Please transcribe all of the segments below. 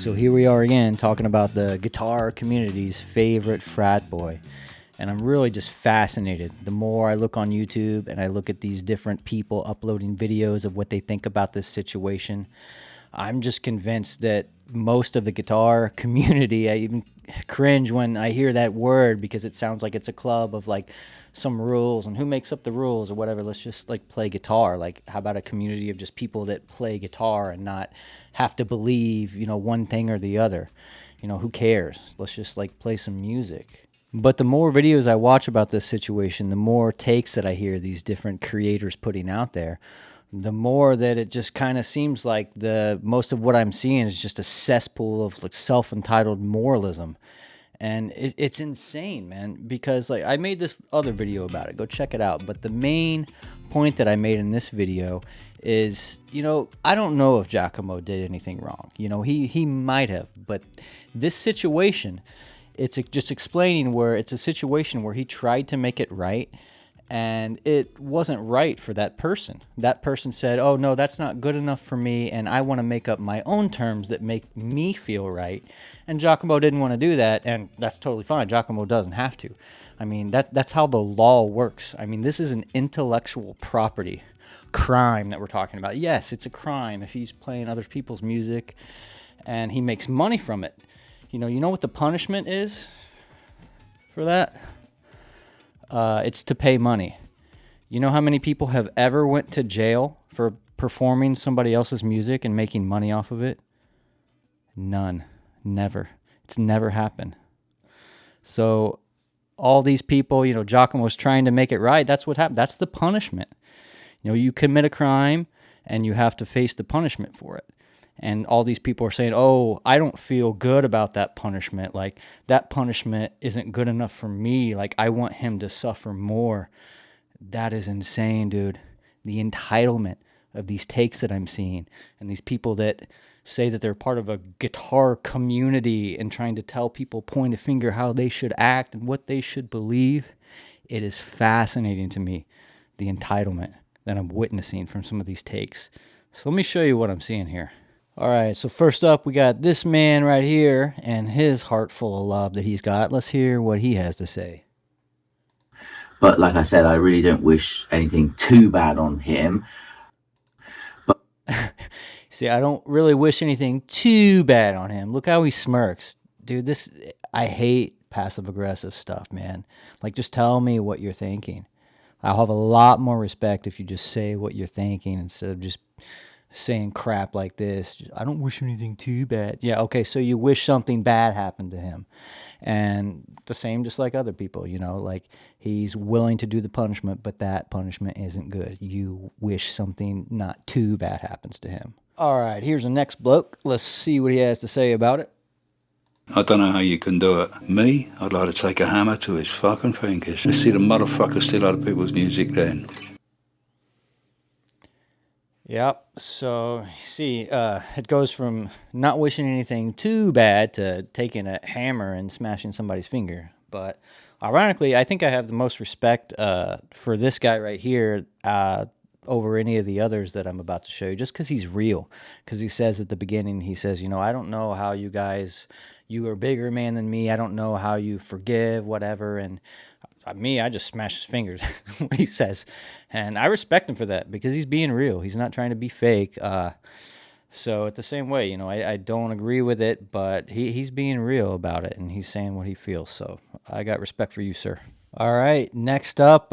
So here we are again talking about the guitar community's favorite frat boy. And I'm really just fascinated. The more I look on YouTube and I look at these different people uploading videos of what they think about this situation, I'm just convinced that most of the guitar community, I even cringe when I hear that word because it sounds like it's a club of like some rules and who makes up the rules or whatever. Let's just like play guitar. Like, how about a community of just people that play guitar and not have to believe, one thing or the other? Who cares? Let's just like play some music. But the more videos I watch about this situation, the more takes that I hear these different creators putting out there, the more that it just kind of seems like most of what I'm seeing is just a cesspool of like self-entitled moralism. And it's insane, man, because like I made this other video about it. Go check it out. But the main point that I made in this video is, I don't know if Giacomo did anything wrong. He might have, but this situation, it's just explaining where it's a situation where he tried to make it right and it wasn't right for that person. That person said, oh, no, that's not good enough for me, and I want to make up my own terms that make me feel right. And Giacomo didn't want to do that, and that's totally fine. Giacomo doesn't have to. I mean, that's how the law works. I mean, this is an intellectual property crime that we're talking about. Yes, it's a crime if he's playing other people's music and he makes money from it. You know what the punishment is for that? It's to pay money. You know how many people have ever went to jail for performing somebody else's music and making money off of it? None. Never. It's never happened. So all these people, Giacomo was trying to make it right. That's what happened. That's the punishment. You commit a crime and you have to face the punishment for it. And all these people are saying, oh, I don't feel good about that punishment. Like, that punishment isn't good enough for me. Like, I want him to suffer more. That is insane, dude. The entitlement of these takes that I'm seeing and these people that say that they're part of a guitar community and trying to tell people, point a finger how they should act and what they should believe. It is fascinating to me, the entitlement that I'm witnessing from some of these takes. So let me show you what I'm seeing here. All right, so first up, we got this man right here and his heart full of love that he's got. Let's hear what he has to say. But like I said, I really don't wish anything too bad on him. But see, I don't really wish anything too bad on him. Look how he smirks. Dude, I hate passive-aggressive stuff, man. Like, just tell me what you're thinking. I'll have a lot more respect if you just say what you're thinking instead of just saying crap like this. I don't wish anything too bad. Yeah, okay, so you wish something bad happened to him. And the same just like other people, like he's willing to do the punishment, but that punishment isn't good. You wish something not too bad happens to him. All right, here's the next bloke. Let's see what he has to say about it. I don't know how you can do it. Me, I'd like to take a hammer to his fucking fingers to see the motherfucker steal other people's music then. Yep. So, you see, it goes from not wishing anything too bad to taking a hammer and smashing somebody's finger. But ironically, I think I have the most respect for this guy right here over any of the others that I'm about to show you, just because he's real. Because he says at the beginning, he says, I don't know how you are a bigger man than me. I don't know how you forgive, whatever. And I just smash his fingers, what he says. And I respect him for that because he's being real. He's not trying to be fake. So it's the same way, I don't agree with it, but he's being real about it and he's saying what he feels. So I got respect for you, sir. All right, next up,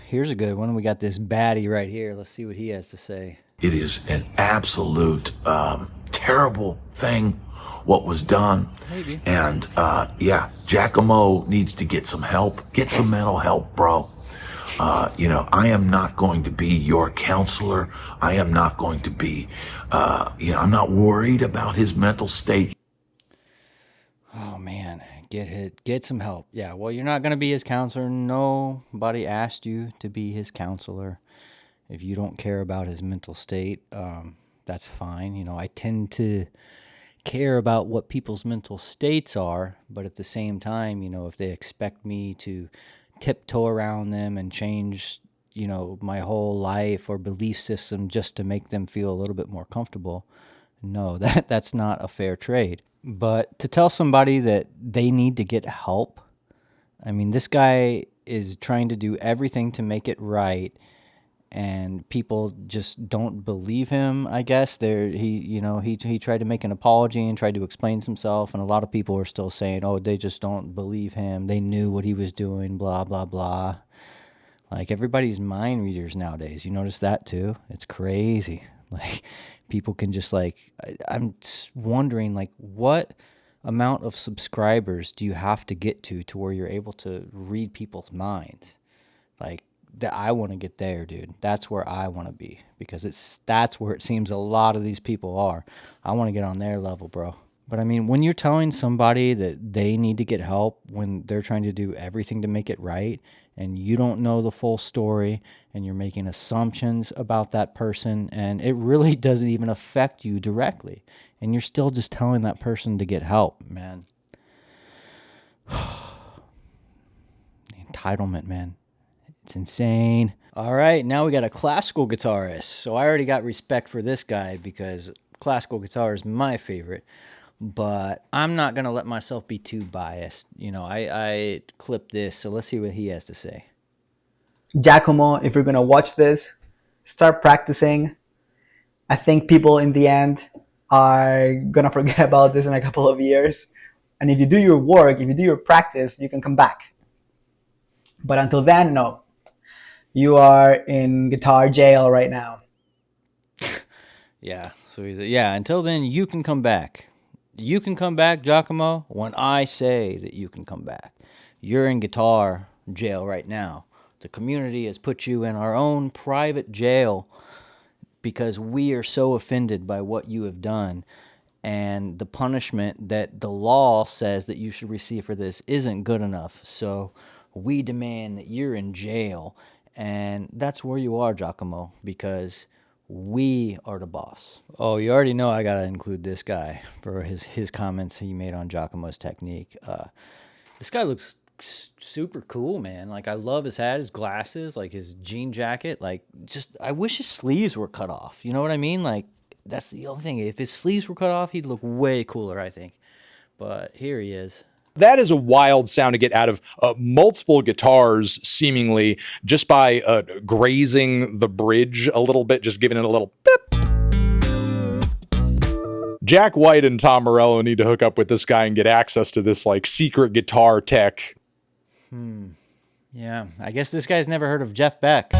here's a good one. We got this baddie right here. Let's see what he has to say. It is an absolute terrible thing what was done. Maybe. And Giacomo needs to get some help. Get some mental help, bro. I am not going to be your counselor. I am not going to be, I'm not worried about his mental state. Oh, man, get some help. Yeah, well, you're not going to be his counselor. Nobody asked you to be his counselor. If you don't care about his mental state, that's fine. I tend to care about what people's mental states are, but at the same time, if they expect me to tiptoe around them and change, my whole life or belief system just to make them feel a little bit more comfortable, no, that's not a fair trade. But to tell somebody that they need to get help, I mean, this guy is trying to do everything to make it right, and people just don't believe him. I guess he tried to make an apology and tried to explain himself, and a lot of people are still saying, "Oh, they just don't believe him. They knew what he was doing." Blah blah blah. Like everybody's mind readers nowadays. You notice that too? It's crazy. Like people can just I'm wondering like what amount of subscribers do you have to get to where you're able to read people's minds? Like that I want to get there, dude. That's where I want to be because that's where it seems a lot of these people are. I want to get on their level, bro. But I mean, when you're telling somebody that they need to get help when they're trying to do everything to make it right and you don't know the full story and you're making assumptions about that person and it really doesn't even affect you directly and you're still just telling that person to get help, man. Entitlement, man. It's insane. All right, now we got a classical guitarist. So I already got respect for this guy because classical guitar is my favorite. But I'm not going to let myself be too biased. You know, I clipped this, so let's see what he has to say. Giacomo, if you're going to watch this, start practicing. I think people in the end are going to forget about this in a couple of years. And if you do your work, if you do your practice, you can come back. But until then, no. You are in guitar jail right now. Yeah, so he's until then, you can come back. You can come back, Giacomo, when I say that you can come back. You're in guitar jail right now. The community has put you in our own private jail because we are so offended by what you have done. And the punishment that the law says that you should receive for this isn't good enough. So we demand that you're in jail. And that's where you are, Giacomo, because we are the boss. Oh, you already know I got to include this guy for his comments he made on Giacomo's technique. This guy looks super cool, man. Like I love his hat, his glasses, like his jean jacket. Like just I wish his sleeves were cut off. You know what I mean? Like that's the only thing. If his sleeves were cut off, he'd look way cooler, I think. But here he is. That is a wild sound to get out of multiple guitars, seemingly just by grazing the bridge a little bit, just giving it a little pip. Jack White and Tom Morello need to hook up with this guy and get access to this like secret guitar tech. Yeah, I guess this guy's never heard of Jeff Beck.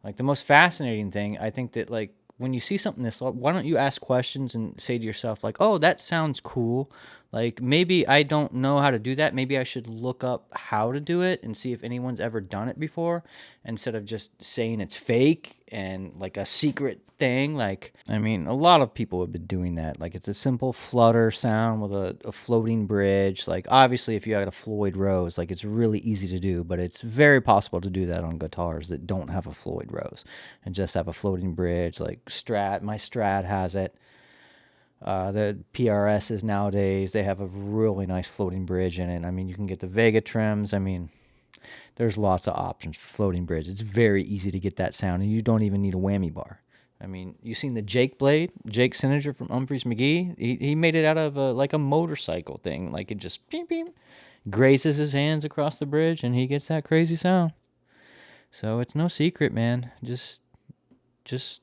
Like the most fascinating thing, I think that like when you see something this, why don't you ask questions and say to yourself like, "Oh, that sounds cool. Like maybe I don't know how to do that. Maybe I should look up how to do it and see if anyone's ever done it before instead of just saying it's fake and like a secret thing." Like, I mean, a lot of people have been doing that. Like it's a simple flutter sound with a floating bridge. Like obviously if you had a Floyd Rose, like it's really easy to do, but it's very possible to do that on guitars that don't have a Floyd Rose and just have a floating bridge. Like my Strat has it. The PRSs nowadays, they have a really nice floating bridge in it. I mean, you can get the Vega trims. I mean, there's lots of options for floating bridge. It's very easy to get that sound, and you don't even need a whammy bar. I mean, you seen the Jake blade, Jake Sininger from Humphreys McGee? He made it out of like a motorcycle thing. Like it just beep, beep, grazes his hands across the bridge, and he gets that crazy sound. So it's no secret, man. Just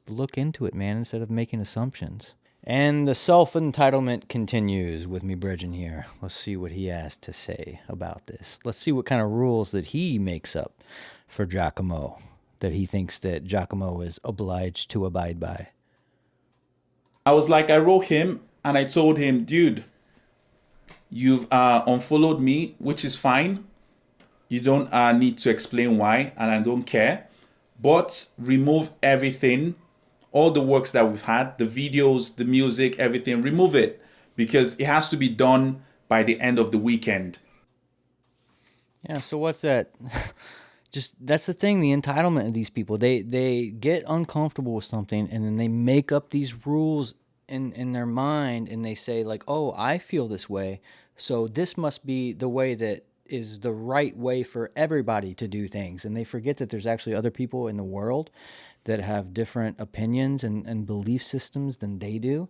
look into it, man, instead of making assumptions. And the self-entitlement continues with me bridging here. Let's see what he has to say about this. Let's see what kind of rules that he makes up for Giacomo that he thinks that Giacomo is obliged to abide by. I wrote him and I told him, dude, you've unfollowed me, which is fine. You don't need to explain why, and I don't care. But remove everything. All the works that we've had, the videos, the music, everything, remove it because it has to be done by the end of the weekend. Yeah, so what's that? Just that's the thing, the entitlement of these people. They get uncomfortable with something and then they make up these rules in their mind and they say like, "Oh, I feel this way, so this must be the way that is the right way for everybody to do things. And they forget that there's actually other people in the world that have different opinions and belief systems than they do.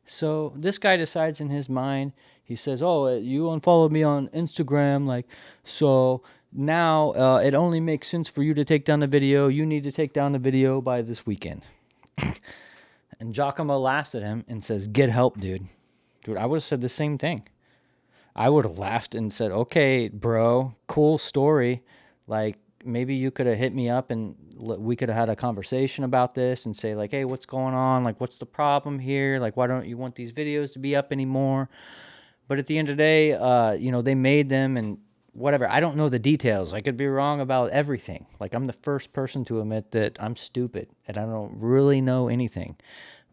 So this guy decides in his mind, he says, oh, you unfollowed me on Instagram. Like, so now it only makes sense for you to take down the video. You need to take down the video by this weekend. And Giacomo laughs at him and says, get help, dude. Dude, I would have said the same thing. I would have laughed and said, okay, bro, cool story. Like, maybe you could have hit me up and we could have had a conversation about this and say, like, hey, what's going on? Like, what's the problem here? Like, why don't you want these videos to be up anymore? But at the end of the day, they made them and whatever. I don't know the details. I could be wrong about everything. Like, I'm the first person to admit that I'm stupid and I don't really know anything.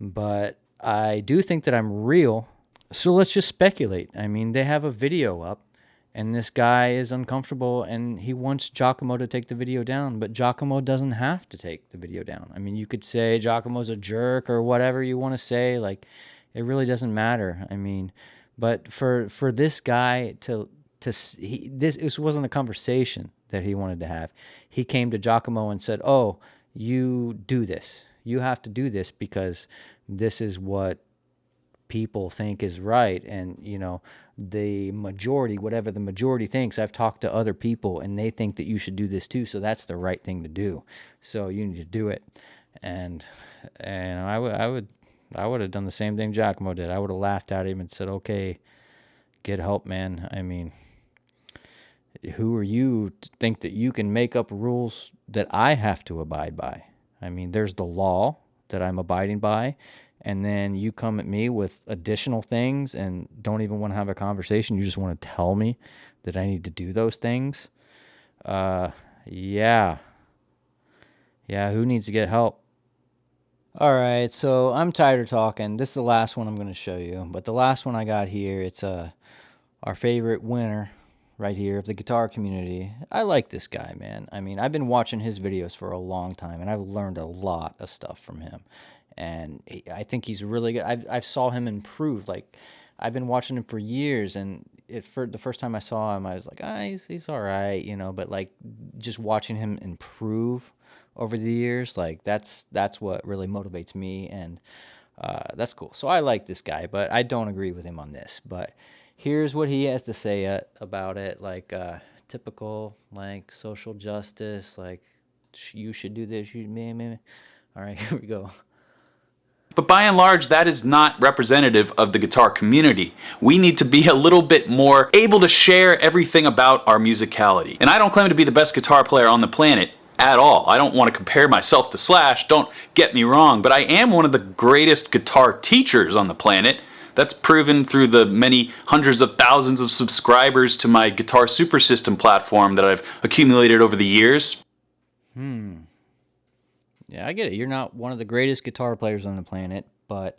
But I do think that I'm real. So let's just speculate. I mean, they have a video up and this guy is uncomfortable and he wants Giacomo to take the video down, but Giacomo doesn't have to take the video down. I mean, you could say Giacomo's a jerk or whatever you want to say. Like, it really doesn't matter. I mean, but for this guy this wasn't a conversation that he wanted to have. He came to Giacomo and said, oh, you do this. You have to do this because this is what people think is right. And, the majority, whatever the majority thinks, I've talked to other people and they think that you should do this too. So that's the right thing to do. So you need to do it. And I would have done the same thing Giacomo did. I would have laughed at him and said, okay, get help, man. I mean, who are you to think that you can make up rules that I have to abide by? I mean, there's the law that I'm abiding by, and then you come at me with additional things and don't even want to have a conversation. You just want to tell me that I need to do those things. Yeah, who needs to get help? All right, so I'm tired of talking. This is the last one I'm going to show you, but the last one I got here, it's our favorite winner right here of the guitar community. I like this guy, man. I mean, I've been watching his videos for a long time, and I've learned a lot of stuff from him. And I think he's really good. I saw him improve. Like, I've been watching him for years, and for the first time I saw him, I was like, he's all right, But like, just watching him improve over the years, like that's what really motivates me, and that's cool. So I like this guy, but I don't agree with him on this. But here's what he has to say about it, like typical like social justice, like you should do this, you me. All right, here we go. But by and large, that is not representative of the guitar community. We need to be a little bit more able to share everything about our musicality. And I don't claim to be the best guitar player on the planet at all. I don't want to compare myself to Slash, don't get me wrong, but I am one of the greatest guitar teachers on the planet. That's proven through the many hundreds of thousands of subscribers to my Guitar Super System platform that I've accumulated over the years. Yeah, I get it. You're not one of the greatest guitar players on the planet, but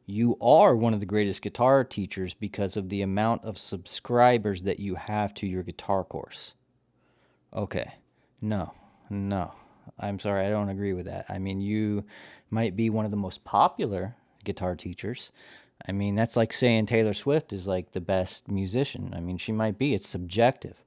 you are one of the greatest guitar teachers because of the amount of subscribers that you have to your guitar course. Okay. No. I'm sorry, I don't agree with that. I mean, you might be one of the most popular guitar teachers. I mean, that's like saying Taylor Swift is like the best musician. I mean, she might be. It's subjective.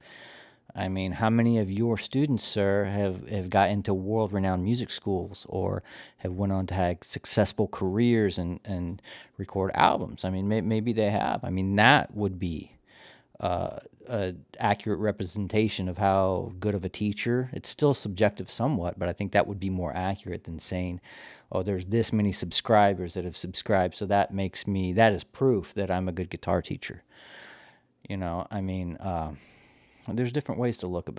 I mean, how many of your students, sir, have got into world-renowned music schools or have went on to have successful careers and record albums? I mean, maybe they have. I mean, that would be an accurate representation of how good of a teacher. It's still subjective somewhat, but I think that would be more accurate than saying, oh, there's this many subscribers that have subscribed, so that is proof that I'm a good guitar teacher. I mean, there's different ways to look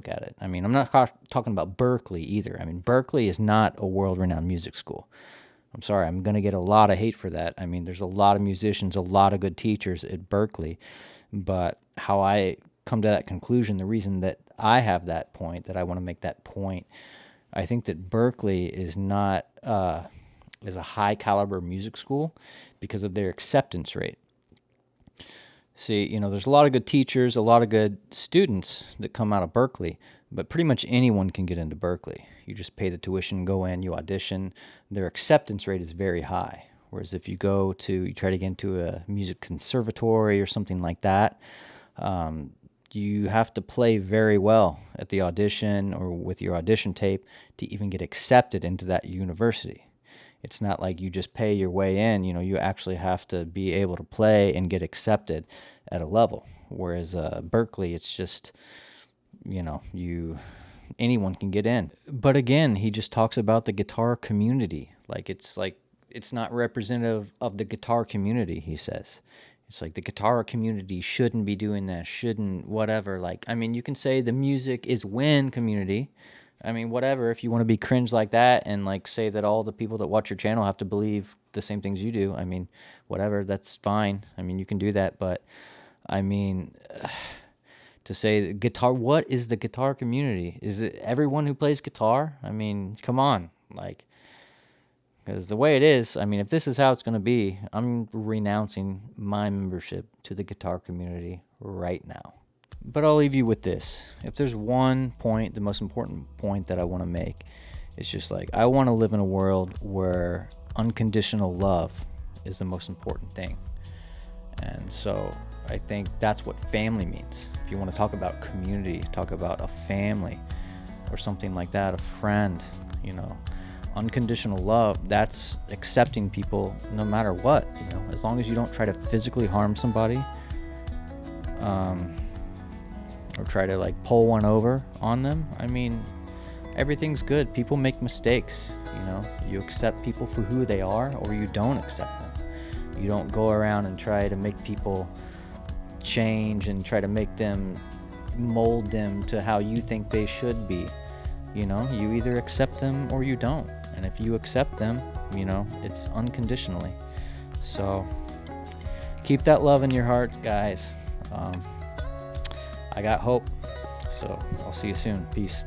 at it. I mean, I'm not talking about Berklee either. I mean, Berklee is not a world-renowned music school. I'm sorry, I'm going to get a lot of hate for that. I mean, there's a lot of musicians, a lot of good teachers at Berklee, but how I come to that conclusion, the reason that I have that point, that I want to make that point, I think that Berklee is not is a high-caliber music school because of their acceptance rate. See, there's a lot of good teachers, a lot of good students that come out of Berklee, but pretty much anyone can get into Berklee. You just pay the tuition, go in, you audition. Their acceptance rate is very high. Whereas if you try to get into a music conservatory or something like that, you have to play very well at the audition or with your audition tape to even get accepted into that university. It's not like you just pay your way in. You actually have to be able to play and get accepted at a level. Whereas Berkeley, it's just, anyone can get in. But again, he just talks about the guitar community. It's not representative of the guitar community, he says. It's like the guitar community shouldn't be doing that, shouldn't whatever. You can say the music is win community. Whatever, if you want to be cringe like that and say that all the people that watch your channel have to believe the same things you do, whatever, that's fine. You can do that, but to say guitar, what is the guitar community? Is it everyone who plays guitar? Come on, because the way it is, if this is how it's going to be, I'm renouncing my membership to the guitar community right now. But I'll leave you with this. If there's one point, the most important point that I want to make, it's just I want to live in a world where unconditional love is the most important thing. And so I think that's what family means. If you want to talk about community, talk about a family or something like that, a friend, unconditional love, that's accepting people no matter what, as long as you don't try to physically harm somebody, or try to pull one over on them. Everything's good. People make mistakes, you accept people for who they are, or you don't accept them. You don't go around and try to make people change and try to make them, mold them to how you think they should be. You either accept them or you don't. And if you accept them, it's unconditionally. So keep that love in your heart, guys. I got hope. So I'll see you soon. Peace.